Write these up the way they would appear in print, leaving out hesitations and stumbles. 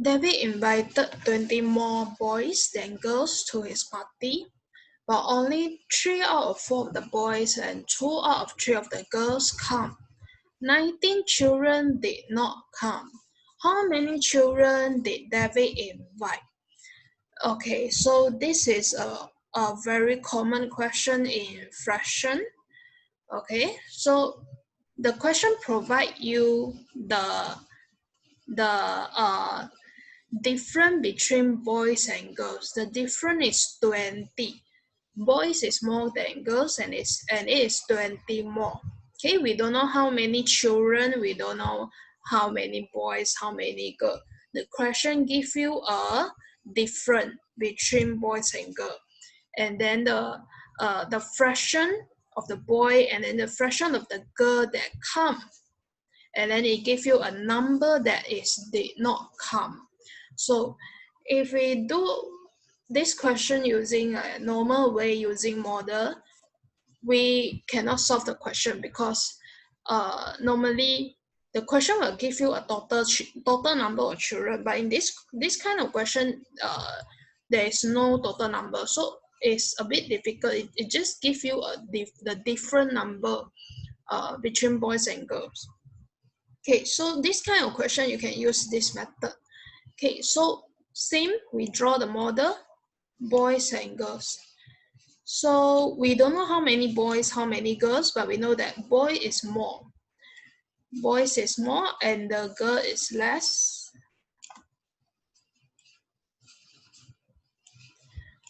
David invited 20 more boys than girls to his party, but only 3 out of 4 of the boys and 2 out of 3 of the girls come. 19 children did not come. How many children did David invite? Okay, so this is a very common question in fraction. Okay, so the question provide you the difference between boys and girls. The difference is 20. Boys is more than girls, and it is 20 more. Okay, we don't know how many children, we don't know how many boys, how many girls. The question gives you a difference between boys and girls, and then the fraction of the boy and then the fraction of the girl that come, and then it gives you a number that is did not come. So if we do this question using a normal way, using model, we cannot solve the question because normally the question will give you a total number of children, but in this kind of question, there is no total number, so it's a bit difficult. It just gives you the different number between boys and girls. Okay, so this kind of question you can use this method. Okay, so same, we draw the model, boys and girls. So we don't know how many boys, how many girls, but we know that boy is more. Boys is more and the girl is less.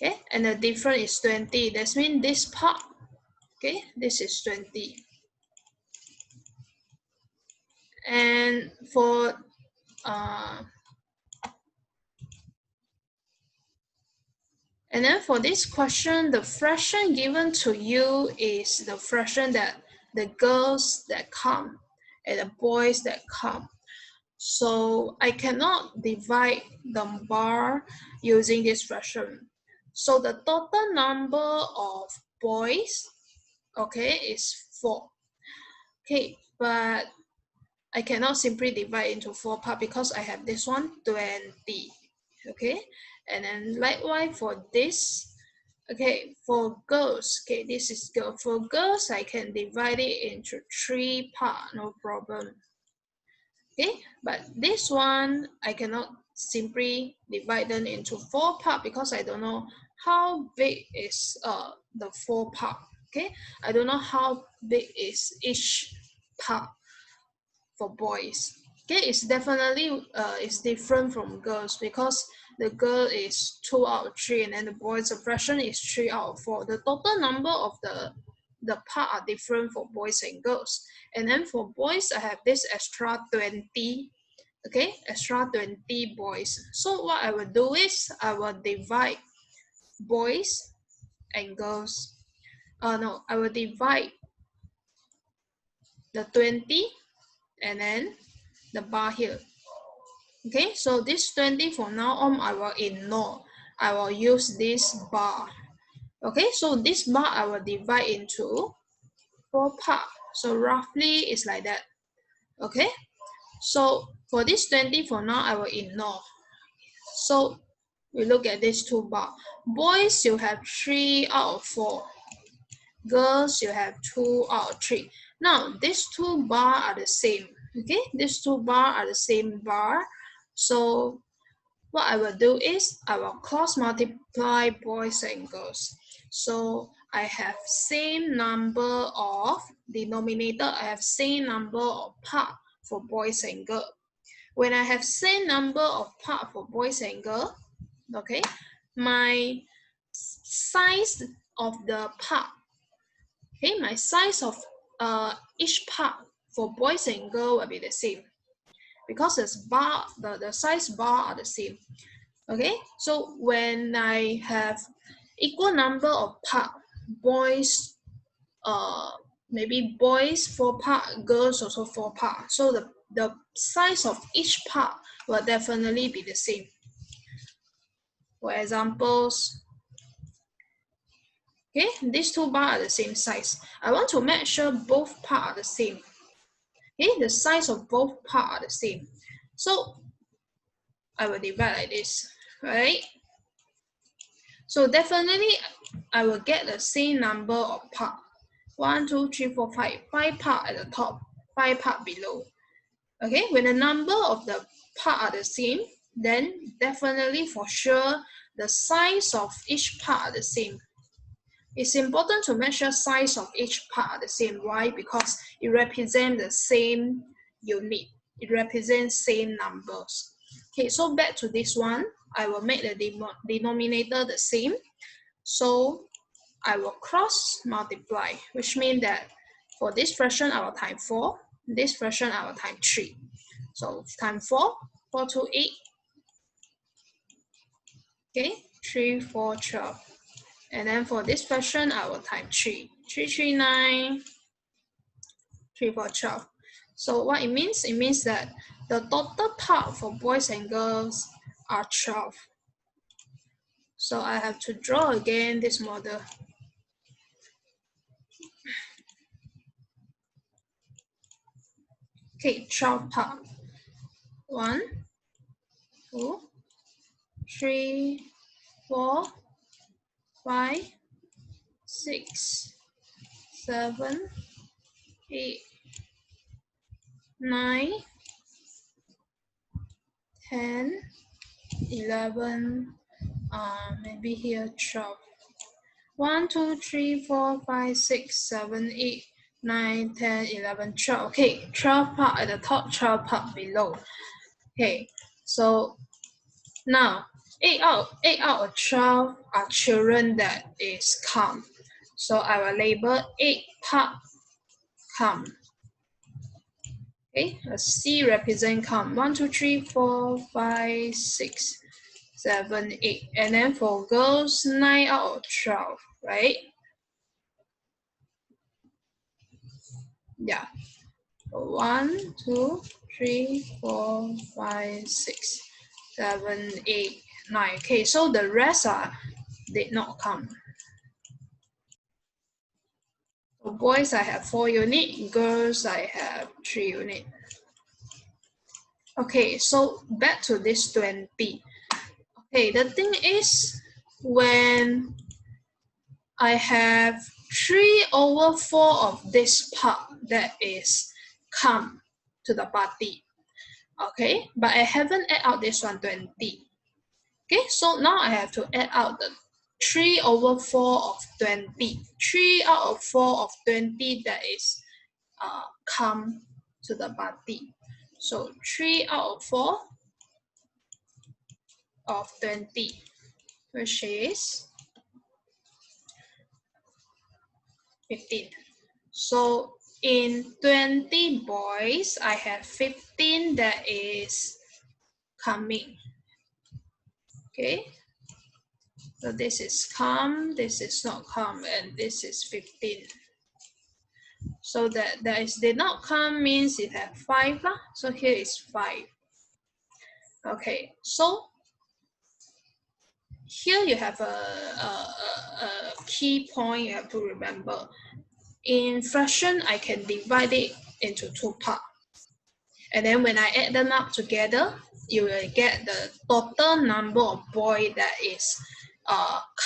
Okay, and the difference is 20. That means this part, okay, this is 20. And for and then for this question, the fraction given to you is the fraction that the girls that come and the boys that come. So I cannot divide the bar using this fraction. So the total number of boys, okay, is 4. Okay, but I cannot simply divide into 4 parts because I have this one, 20. Okay, and then likewise for this, okay, for girls, okay, this is girl. For girls, I can divide it into 3 parts, no problem. Okay, but this one, I cannot simply divide them into 4 parts because I don't know how big is the 4 part. Okay, I don't know how big is each part for boys. Okay, it's definitely it's different from girls because the girl is 2 out of 3 and then the boys the fraction is 3 out of 4. The total number of the part are different for boys and girls. And then for boys, I have this extra 20. Okay, extra 20 boys. So what I will do is I will divide boys and girls. No, I will divide the 20 and then the bar here. Okay, so this 20 from now on I will ignore. I will use this bar. Okay, so this bar I will divide into 4 parts. So roughly it's like that. Okay, so for this 20 for now I will ignore. So we look at these 2 bars. Boys, you have 3 out of 4. Girls, you have 2 out of 3. Now these 2 bars are the same. Okay, these 2 bars are the same bar. So what I will do is I will cross multiply boys and girls. So I have same number of denominator, I have same number of part for boys and girls. When I have same number of part for boys and girls, okay, my size of the part, okay, my size of each part for boys and girls will be the same because the size bar are the same. Okay, so when I have equal number of part, boys, maybe boys 4 part, girls also 4 part. So the size of each part will definitely be the same. For examples, okay, these 2 bars are the same size. I want to make sure both parts are the same. Okay, the size of both parts are the same. So I will divide like this, right? So definitely I will get the same number of part. 1, 2, 3, 4, 5. 5 part at the top, 5 part below. Okay, when the number of the part are the same, then definitely for sure the size of each part are the same. It's important to make sure size of each part are the same. Why? Because it represents the same unit. It represents same numbers. Okay, so back to this one, I will make the denominator the same. So I will cross multiply, which means that for this fraction I will times 4, this fraction I will times 3. So times 4, 4 to 8. Okay, 3, 4, 12. And then for this fraction I will times 3. 3, 3, 9. 3, 4, 12. So what it means that the total part for boys and girls are 12. So I have to draw again this model. Okay, 12 part. 1, 2, 3, 4, 5, 6, 7, 8, 9, 10, 11, maybe here 12. 1, 2, 3, 4, 5, 6, 7, 8, 9, 10, 11, 12. Okay, 12 part at the top, 12 part below. Okay, so now 8 out of 12 are children that is come. So I will label 8 part come. Okay, a C represent come. 1, 2, 3, 4, 5, 6, 7, 8. And then for girls, 9 out of 12, right? Yeah. 1, 2, 3, 4, 5, 6, 7, 8, 9. Okay, so the rest did not come. For boys, I have 4 units. Girls, I have 3 units. Okay, so back to this 20. Okay, the thing is, when I have 3/4 of this part that is come to the party. Okay, but I haven't add out this 120. Okay, so now I have to add out the 3/4 of 20. 3 out of 4 of 20 that is come to the party. So 3 out of 4 of 20, which is 15. So in 20 boys, I have 15 that is coming. Okay, so this is come, this is not come, and this is 15. So that is did not come means it have 5 lah. So here is 5. Okay, so here you have a key point you have to remember. In fraction, I can divide it into 2 parts. And then when I add them up together, you will get the total number of boys that is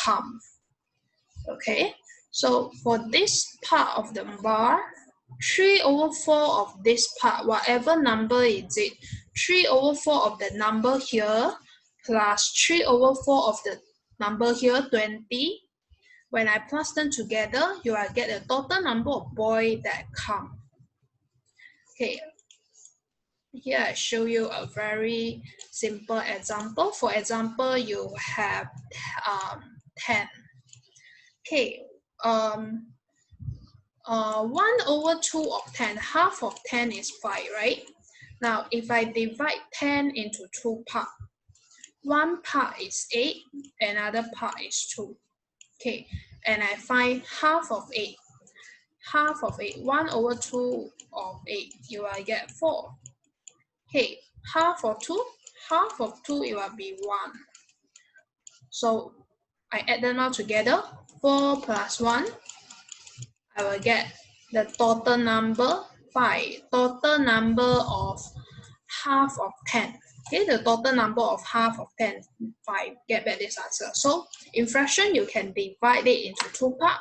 come. Okay, so for this part of the bar, 3/4 of this part, whatever number is it, 3/4 of the number here plus 3/4 of the number here, 20. When I plus them together, you will get the total number of boys that come. Okay, here I show you a very simple example. For example, you have 10. Okay, 1/2 of 10, half of 10 is 5, right? Now, if I divide 10 into 2 parts, one part is 8, another part is 2. Okay, and I find half of 8. Half of 8, 1/2 of 8, you will get 4. Okay, half of 2, half of 2, it will be 1. So I add them all together, 4 plus 1, I will get the total number 5. Total number of half of 10. Okay, the total number of half of 10, 5, get back this answer. So in fraction, you can divide it into 2 parts,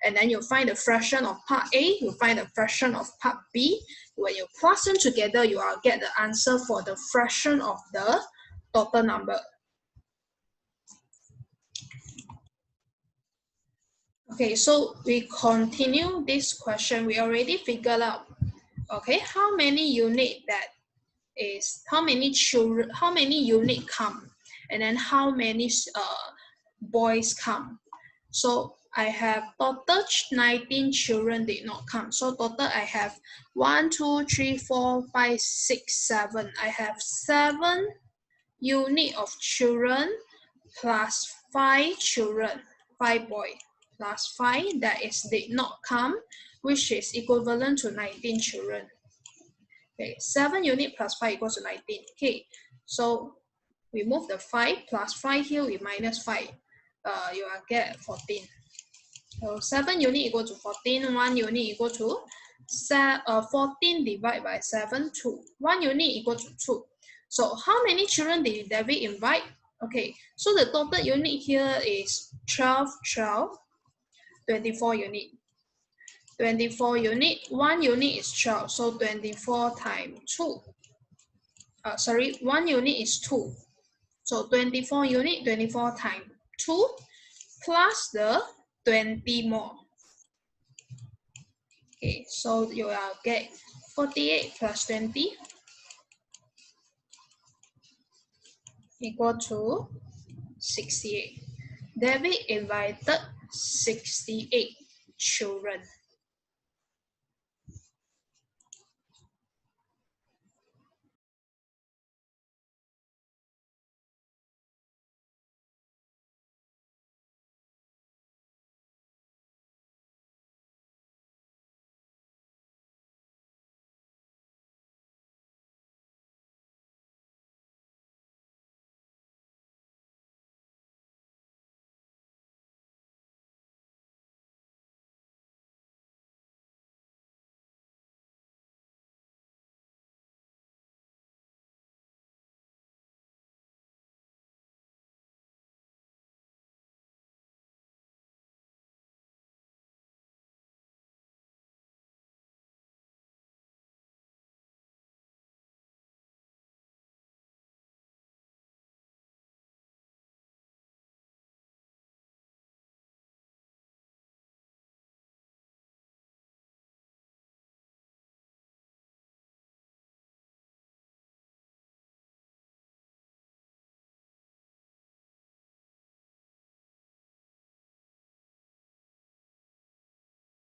and then you find the fraction of part A, you find the fraction of part B. When you plus them together, you will get the answer for the fraction of the total number. Okay, so we continue this question. We already figured out, okay, how many unit that is, how many children, how many unit come, and then how many boys come. So I have total 19 children did not come. So total I have 1, 2, 3, 4, 5, 6, 7. I have 7 unit of children plus 5 children, 5 boys plus 5 that is did not come, which is equivalent to 19 children. Okay, 7 unit plus 5 equals to 19. Okay, so we move the 5 plus 5 here, we minus 5. You will get 14. So 7 unit equal to 14, 1 unit equal to 14 divided by 7, 2. 1 unit equal to 2. So how many children did David invite? Okay, so the total unit here is 12, 12, 24 unit. 24 unit, 1 unit is 12, so 24 times 2. 1 unit is 2. So 24 unit, 24 times 2 plus the 20 more. Okay, so you will get 48 plus 20 equal to 68. David invited 68 children.